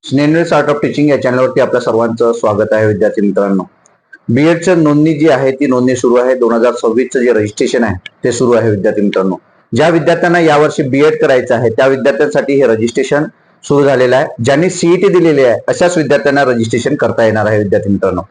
Snehal art of teaching या चॅनलवरती आपल्या सर्वांचं स्वागत आहे. विद्यार्थी मित्रांनो, बीएडचं नोंदणी जी आहे ती नोंदणी सुरू आहे. 2026चं जे रजिस्ट्रेशन आहे ते सुरू आहे. विद्यार्थी मित्रांनो, ज्या विद्यार्थ्यांना यावर्षी बीएड करायचं आहे त्या विद्यार्थ्यांसाठी हे रजिस्ट्रेशन सुरू झालेलं आहे. ज्यांनी सीईटी दिलेली आहे अशाच विद्यार्थ्यांना रजिस्ट्रेशन करता येणार आहे. विद्यार्थी मित्रांनो,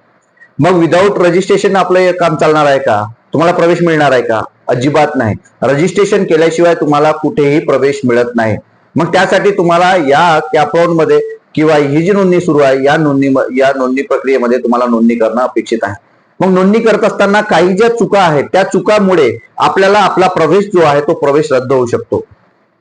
मग विदाऊट रजिस्ट्रेशन आपलं हे काम चालणार आहे का? तुम्हाला प्रवेश मिळणार आहे का? अजिबात नाही. रजिस्ट्रेशन केल्याशिवाय तुम्हाला कुठेही प्रवेश मिळत नाही. मग त्यासाठी तुम्हाला या कॅपराऊंड मध्ये किंवा ही जी नोंदणी सुरू आहे या नोंदणी प्रक्रियेमध्ये तुम्हाला नोंदणी करणं अपेक्षित आहे. मग नोंदणी करत असताना काही ज्या चुका आहेत त्या चुकामुळे आपल्याला आपला प्रवेश जो आहे तो प्रवेश रद्द होऊ शकतो.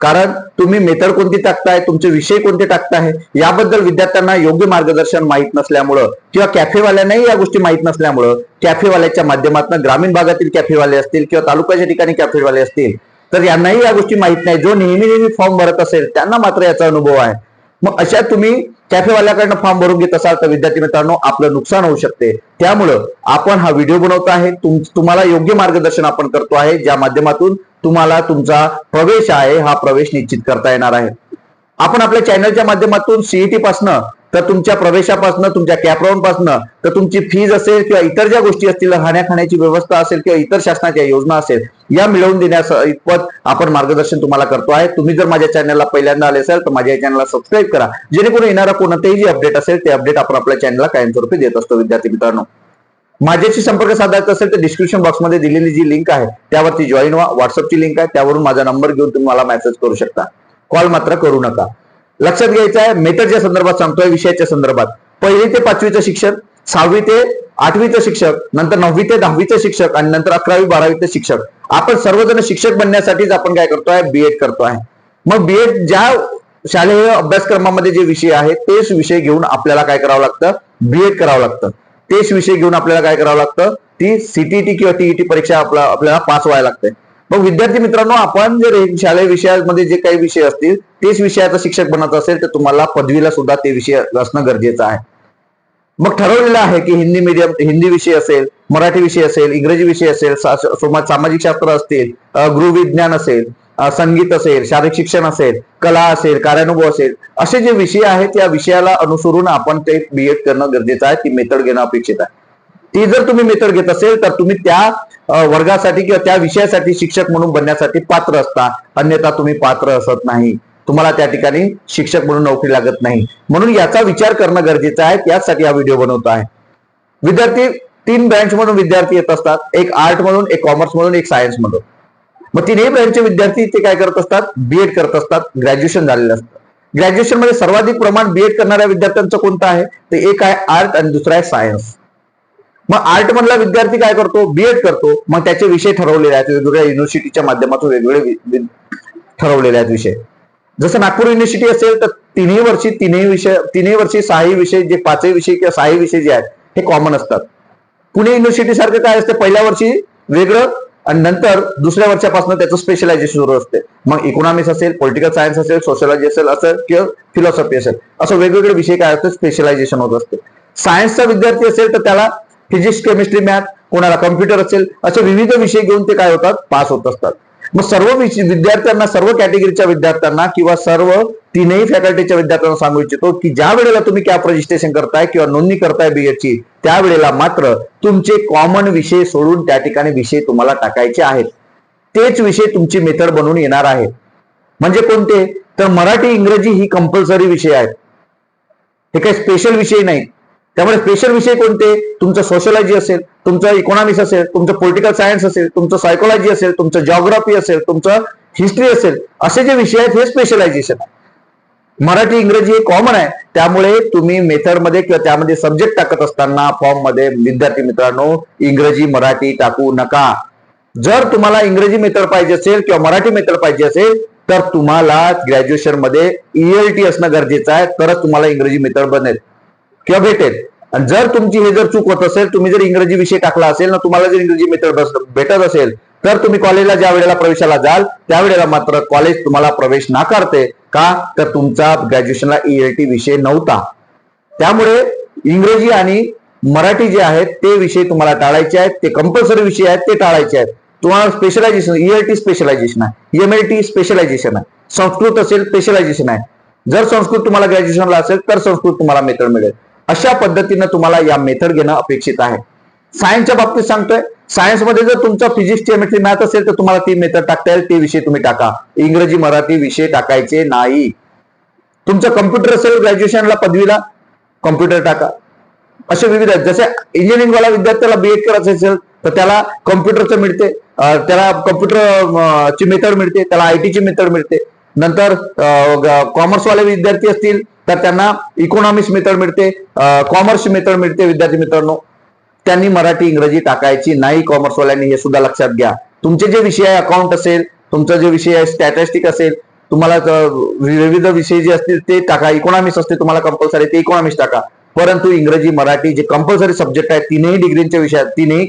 कारण तुम्ही मेथड कोणती टाकताय, तुमचे विषय कोणते टाकताय याबद्दल विद्यार्थ्यांना योग्य मार्गदर्शन माहीत नसल्यामुळं किंवा कॅफेवाल्यांनाही या गोष्टी माहीत नसल्यामुळं कॅफेवाल्याच्या माध्यमातून ग्रामीण भागातील कॅफेवाले असतील किंवा तालुक्याच्या ठिकाणी कॅफेवाले असतील तर यांनाही या गोष्टी माहीत नाही. जो नेहमी फॉर्म भरत असेल त्यांना मात्र याचा अनुभव आहे. मग अशा तुम्ही कॅफेवाल्याकडनं फॉर्म भरून घेत असाल तर विद्यार्थी मित्रांनो आपलं नुकसान होऊ शकते. त्यामुळं आपण हा व्हिडिओ बनवतो आहे. तुम्हाला योग्य मार्गदर्शन आपण करतो आहे, ज्या माध्यमातून तुम्हाला तुमचा प्रवेश आहे हा प्रवेश निश्चित करता येणार आहे. आपण आपल्या चॅनलच्या माध्यमातून सीईटी पासनं तर तुमच्या प्रवेशापासनं, तुमच्या कॅपराऊंड पासनं तर तुमची फीज असेल किंवा इतर ज्या गोष्टी असतील, राहण्या खाण्याची व्यवस्था असेल किंवा इतर शासनाच्या योजना असेल या मिळवून देण्यास इतपत आपण मार्गदर्शन तुम्हाला करतो आहे. तुम्ही जर माझ्या चॅनलला पहिल्यांदा आले असेल तर माझ्या चॅनलला सबस्क्राईब करा, जेणेकरून येणारा कोणतेही जे अपडेट असेल ते अपडेट आपण आपल्या चॅनलला कायमस्वरूपी देत असतो. विद्यार्थी मित्रांनो, माझ्याशी संपर्क साधायचा असेल तर डिस्क्रिप्शन बॉक्समध्ये दिलेली जी लिंक आहे त्यावरती जॉईन व्हा. व्हॉट्सअपची लिंक आहे, त्यावरून माझा नंबर घेऊन तुम्ही मला मेसेज करू शकता. कॉल मात्र करू नका. लक्षात घ्यायचं आहे, मेथडच्या संदर्भात सांगतोय, विषयाच्या संदर्भात 1ली ते 5वीचं शिक्षक, 6वी ते 8वीचं शिक्षक, नंतर 9वी ते 10वीचं शिक्षक आणि नंतर 11वी 12वीचं शिक्षक. आपण सर्वजण शिक्षक बनण्यासाठीच आपण काय करतोय, बीएड करतोय. मग बीएड ज्या शालेय अभ्यासक्रमामध्ये जे विषय आहेत तेच विषय घेऊन आपल्याला काय करावं लागतं, बीएड करावं लागतं. तेच विषय घेऊन आपल्याला काय करावं लागतं, ती सीटीटी किंवा टीईटी परीक्षा आपल्याला पास व्हायला लागते. मग विद्यार्थी मित्रांनो, आपण जर शालेय विषयामध्ये जे काही विषय असतील तेच विषयाचा शिक्षक बनत असेल तर तुम्हाला पदवीला सुद्धा ते विषय असणं गरजेचं आहे. मग ठरवलेलं आहे की हिंदी विषय असेल, मराठी विषय असेल, इंग्रजी विषय असेल, सामाजिक शास्त्र असतील, गृहविज्ञान असेल, संगीत असेल, शारीरिक शिक्षण असेल, कला असेल, कार्यानुभव असेल, असे जे विषय आहेत या विषयाला अनुसरून आपण ते बीएड करणं गरजेचं आहे. ती मेथड घेणं अपेक्षित आहे. ती जर तुम्ही मेथड घेत असेल तर तुम्ही त्या वर्गासाठी किंवा त्या विषयासाठी शिक्षक म्हणून बनण्यासाठी पात्र असता, अन्यथा तुम्ही पात्र असत नाही. तुम्हाला त्या ठिकाणी शिक्षक म्हणून नोकरी लागत नाही. म्हणून याचा विचार करणं गरजेचं आहे. त्यासाठी हा व्हिडिओ बनवतो आहे. विद्यार्थी 3 ब्रँच म्हणून विद्यार्थी येत असतात, एक आर्ट म्हणून, एक कॉमर्स म्हणून, एक सायन्स म्हणून. मग 3ही ब्रँचचे विद्यार्थी ते काय करत असतात, बीएड करत असतात, ग्रॅज्युएशन झालेलं असतं. ग्रॅज्युएशन मध्ये सर्वाधिक प्रमाण बीएड करणाऱ्या विद्यार्थ्यांचं कोणतं आहे, तर एक आहे आर्ट आणि दुसरा आहे सायन्स. मग आर्ट मधला विद्यार्थी काय करतो, बीएड करतो. मग त्याचे विषय ठरवलेले आहेत, वेगवेगळ्या युनिव्हर्सिटीच्या माध्यमातून वेगवेगळे ठरवलेले आहेत विषय. जसं नागपूर युनिव्हर्सिटी असेल तर तिन्ही वर्षी 6ही विषय, जे 5ही विषय किंवा 6ही विषय जे आहेत हे कॉमन असतात. पुणे युनिव्हर्सिटी सारखं काय असते, पहिल्या वर्षी वेगळं आणि नंतर दुसऱ्या वर्षापासून त्याचं स्पेशलायझेशन सुरू असते. मग इकॉनॉमिक्स असेल, पॉलिटिकल सायन्स असेल, सोशलॉजी असेल असं किंवा फिलॉसॉफी असेल, असं वेगवेगळे विषय काय असतं, स्पेशलायझेशन होत असते. सायन्सचा विद्यार्थी असेल तर त्याला फिजिक्स, केमिस्ट्री, मॅथ, कोणाला कम्प्युटर असेल, असे विविध विषय घेऊन ते काय होतात, पास होत असतात. मग सर्व विद्यार्थ्यांना, सर्व कॅटेगरीच्या विद्यार्थ्यांना किंवा सर्व 3ही फॅकल्टीच्या विद्यार्थ्यांना सांगू इच्छितो की ज्या वेळेला तुम्ही कॅप रजिस्ट्रेशन करताय किंवा नोंदणी करताय बीएडची, त्यावेळेला मात्र तुमचे कॉमन विषय सोडून त्या ठिकाणी विषय तुम्हाला टाकायचे आहेत. तेच विषय तुमची मेथड बनवून येणार आहेत. म्हणजे कोणते, तर मराठी, इंग्रजी ही कंपल्सरी विषय आहेत. हे काही स्पेशल विषय नाही. त्यामुळे स्पेशल विषय कोणते, तुमचं सोशलॉजी असेल, तुमचं इकॉनॉमिक्स असेल, तुमचं पॉलिटिकल सायन्स असेल, तुमचं सायकोलॉजी असेल, तुमचं जिओग्राफी असेल, तुमचं हिस्ट्री असेल, असे जे विषय आहेत हे स्पेशलायझेशन आहे. मराठी, इंग्रजी हे कॉमन आहे. त्यामुळे तुम्ही मेथडमध्ये किंवा त्यामध्ये सब्जेक्ट टाकत असताना फॉर्म मध्ये विद्यार्थी मित्रांनो इंग्रजी, मराठी टाकू नका. जर तुम्हाला इंग्रजी मेथड पाहिजे असेल किंवा मराठी मेथड पाहिजे असेल तर तुम्हाला ग्रॅज्युएशन मध्ये ईएलटी असणं गरजेचं आहे, तरच तुम्हाला इंग्रजी मेथड बनेल किंवा भेटेल. आणि जर तुमची हे जर चूक होत असेल, तुम्ही जर इंग्रजी विषय टाकला असेल ना, तुम्हाला जर इंग्रजी मेथड भेटत असेल तर तुम्ही कॉलेजला ज्या वेळेला प्रवेशाला जाल त्यावेळेला मात्र कॉलेज तुम्हाला प्रवेश नाकारते. का, तर तुमचा ग्रॅज्युएशनला ईएलटी विषय नव्हता. त्यामुळे इंग्रजी आणि मराठी जे आहेत ते विषय तुम्हाला टाळायचे आहेत. ते कंपल्सरी विषय आहेत, ते टाळायचे आहेत. तुम्हाला स्पेशलायझेशन, ईएलटी स्पेशलायझेशन आहे, एमएलटी स्पेशलायझेशन आहे, संस्कृत असेल स्पेशलायझेशन आहे, जर संस्कृत तुम्हाला ग्रॅज्युएशनला असेल तर संस्कृत तुम्हाला मेथड मिळेल. अशा पद्धतीनं तुम्हाला या मेथड घेणं अपेक्षित आहे. सायन्सच्या बाबतीत सांगतोय, सायन्समध्ये जर तुमचा फिजिक्स केमिस्ट्री मॅथ असेल तर तुम्हाला ती मेथड टाकता येईल, ते विषय तुम्ही टाका. इंग्रजी मराठी विषय टाकायचे नाही. तुमचं कम्प्युटर असेल ग्रॅज्युएशनला पदवीला, कम्प्युटर टाका. असे विविध आहेत. जसे इंजिनिअरिंग वाला विद्यार्थ्याला बीएड करायचं असेल तर त्याला कम्प्युटरचं मिळते, त्याला कम्प्युटर ची मेथड मिळते, त्याला आयटीची मेथड मिळते. नंतर कॉमर्सवाले विद्यार्थी असतील तर त्यांना इकॉनॉमिक्स मेथड मिळते, कॉमर्स मेथड मिळते. विद्यार्थी मित्रांनो, त्यांनी मराठी इंग्रजी टाकायची नाही कॉमर्सवाल्यांनी, हे सुद्धा लक्षात घ्या. तुमचे जे विषय आहे, अकाउंट असेल, तुमचा जे विषय आहे स्टॅटिस्टिक असेल, तुम्हाला विविध विषय जे असतील ते टाका. इकॉनॉमिक्स असते तुम्हाला कंपल्सरी, ते इकॉनॉमिक्स टाका. परंतु इंग्रजी मराठी जे कंपल्सरी सब्जेक्ट आहेत, तीनही डिग्रीच्या विषयात, तीनही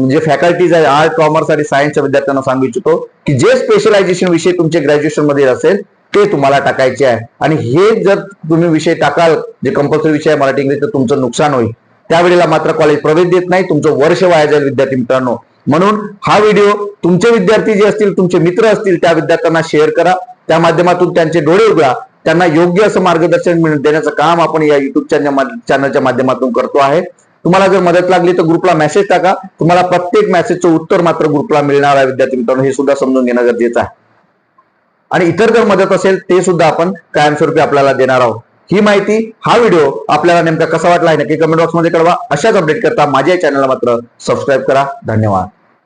जे फॅकल्टीज आहे, आर्ट कॉमर्स आणि सायन्सच्या विद्यार्थ्यांना सांगू इच्छितो की जे स्पेशलायझेशन विषय तुमचे ग्रॅज्युएशन मध्ये असेल ते तुम्हाला टाकायचे आहे. आणि हे जर तुम्ही विषय टाकाल जे कंपल्सरी विषय आहे मराठी इंग्रजी, तर तुमचं नुकसान होईल. त्यावेळेला मात्र कॉलेज प्रवेश देत नाही, तुमचं वर्ष वाया जाईल विद्यार्थी मित्रांनो. म्हणून हा व्हिडिओ तुमचे विद्यार्थी जे असतील, तुमचे मित्र असतील, त्या विद्यार्थ्यांना शेअर करा. त्या माध्यमातून त्यांचे डोळे उघडा, त्यांना योग्य असं मार्गदर्शन देण्याचं काम आपण या युट्यूब चॅनलच्या माध्यमातून करतो आहे. तुम्हाला जर मदत लागली तर ग्रुपला मेसेज टाका. तुम्हाला प्रत्येक मेसेजचं उत्तर मात्र ग्रुपला मिळणार आहे विद्यार्थी मित्रांनो, हे सुद्धा समजून घेणं गरजेचं आहे. आणि इतर जर मदत असेल ते सुद्धा आपण कायमस्वरूपी आपल्याला देणार आहोत. ही माहिती, हा व्हिडिओ आपल्याला नेमका कसा वाटला आहे नक्की कमेंट बॉक्समध्ये कळवा. अशाच अपडेट करता माझ्या चॅनलला मात्र सबस्क्राईब करा. धन्यवाद.